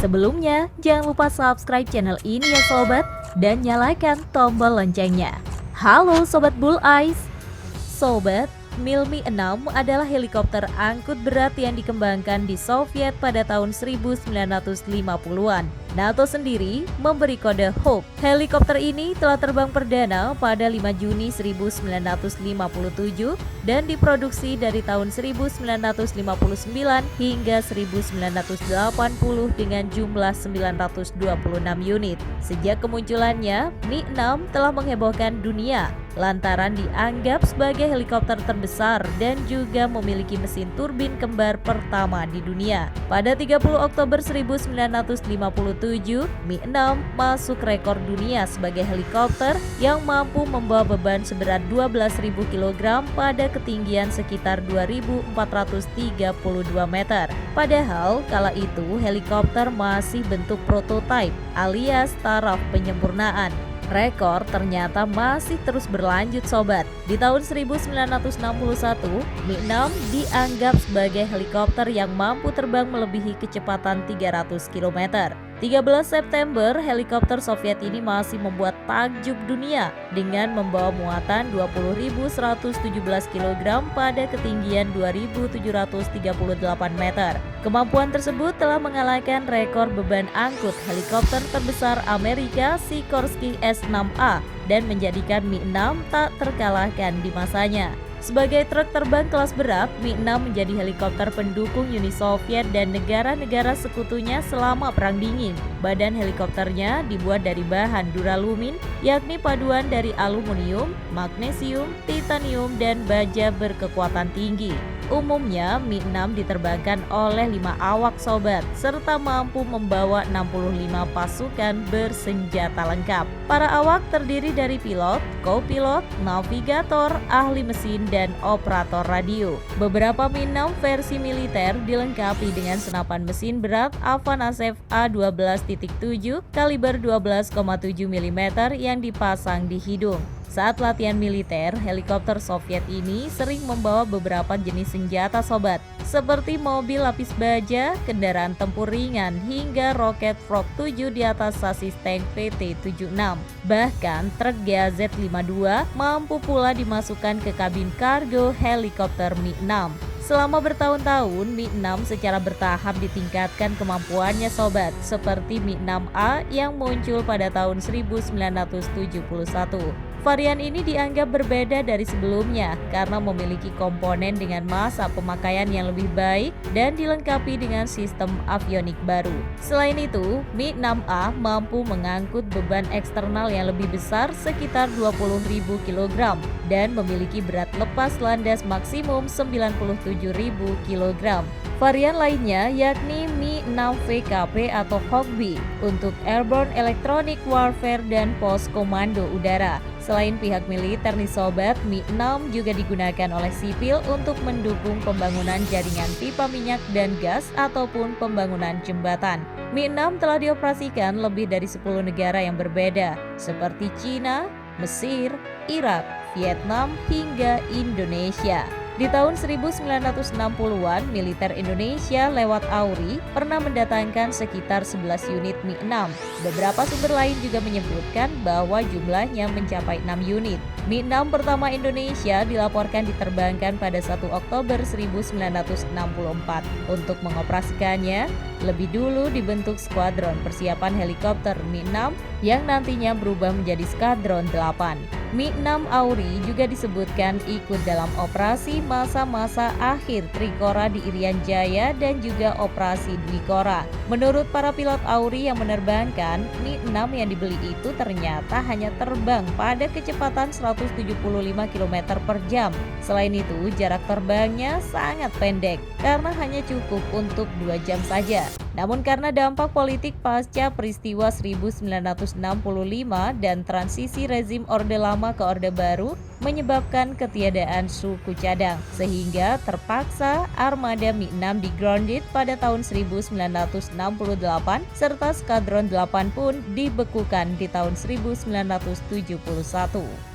Sebelumnya, jangan lupa subscribe channel ini ya sobat, dan nyalakan tombol loncengnya. Halo Sobat Bull Eyes. Sobat, Mi-6 adalah helikopter angkut berat yang dikembangkan di Soviet pada tahun 1950-an. NATO sendiri memberi kode Hope. Helikopter ini telah terbang perdana pada 5 Juni 1957 dan diproduksi dari tahun 1959 hingga 1980 dengan jumlah 926 unit. Sejak kemunculannya, Mi-6 telah menghebohkan dunia lantaran dianggap sebagai helikopter terbesar dan juga memiliki mesin turbin kembar pertama di dunia. Pada 30 Oktober 1957, Mi-6 masuk rekor dunia sebagai helikopter yang mampu membawa beban seberat 12.000 kg pada ketinggian sekitar 2.432 meter. Padahal kala itu helikopter masih bentuk prototipe alias taraf penyempurnaan. Rekor ternyata masih terus berlanjut sobat. Di tahun 1961, Mi-6 dianggap sebagai helikopter yang mampu terbang melebihi kecepatan 300 km. 13 September, helikopter Soviet ini masih membuat takjub dunia dengan membawa muatan 20.117 kg pada ketinggian 2.738 meter. Kemampuan tersebut telah mengalahkan rekor beban angkut helikopter terbesar Amerika Sikorsky S-6A dan menjadikan Mi-6 tak terkalahkan di masanya. Sebagai truk terbang kelas berat, Mi-6 menjadi helikopter pendukung Uni Soviet dan negara-negara sekutunya selama Perang Dingin. Badan helikopternya dibuat dari bahan duralumin, yakni paduan dari aluminium, magnesium, titanium, dan baja berkekuatan tinggi. Umumnya, Mi-6 diterbangkan oleh 5 awak sobat, serta mampu membawa 65 pasukan bersenjata lengkap. Para awak terdiri dari pilot, co-pilot, navigator, ahli mesin, dan operator radio. Beberapa Mi-6 versi militer dilengkapi dengan senapan mesin berat Avanashev A12.7 kaliber 12,7 mm yang dipasang di hidung. Saat latihan militer, helikopter Soviet ini sering membawa beberapa jenis senjata sobat, seperti mobil lapis baja, kendaraan tempur ringan, hingga roket Frog 7 di atas sasis tank PT-76. Bahkan truk GAZ-52 mampu pula dimasukkan ke kabin kargo helikopter Mi-6. Selama bertahun-tahun, Mi-6 secara bertahap ditingkatkan kemampuannya sobat, seperti Mi-6A yang muncul pada tahun 1971. Varian ini dianggap berbeda dari sebelumnya karena memiliki komponen dengan masa pemakaian yang lebih baik dan dilengkapi dengan sistem avionik baru. Selain itu, Mi-6A mampu mengangkut beban eksternal yang lebih besar sekitar 20.000 kg dan memiliki berat lepas landas maksimum 97.000 kg. Varian lainnya yakni Mi-6VKP atau Hawkbee untuk Airborne Electronic Warfare dan pos komando udara. Selain pihak militer nih sobat, Mi-6 juga digunakan oleh sipil untuk mendukung pembangunan jaringan pipa minyak dan gas ataupun pembangunan jembatan. Mi-6 telah dioperasikan lebih dari 10 negara yang berbeda seperti Cina, Mesir, Irak, Vietnam, hingga Indonesia. Di tahun 1960-an, militer Indonesia lewat AURI pernah mendatangkan sekitar 11 unit Mi-6. Beberapa sumber lain juga menyebutkan bahwa jumlahnya mencapai 6 unit. Mi-6 pertama Indonesia dilaporkan diterbangkan pada 1 Oktober 1964. Untuk mengoperasikannya, lebih dulu dibentuk skuadron persiapan helikopter Mi-6 yang nantinya berubah menjadi Skadron 8. Mi-6 AURI juga disebutkan ikut dalam operasi masa-masa akhir Trikora di Irian Jaya dan juga operasi Dwikora. Menurut para pilot AURI yang menerbangkan, Mi-6 yang dibeli itu ternyata hanya terbang pada kecepatan 175 km per jam. Selain itu, jarak terbangnya sangat pendek karena hanya cukup untuk 2 jam saja. Namun karena dampak politik pasca peristiwa 1965 dan transisi rezim Orde Lama ke Orde Baru menyebabkan ketiadaan suku cadang, sehingga terpaksa armada Mi-6 di-grounded pada tahun 1968 serta Skadron 8 pun dibekukan di tahun 1971.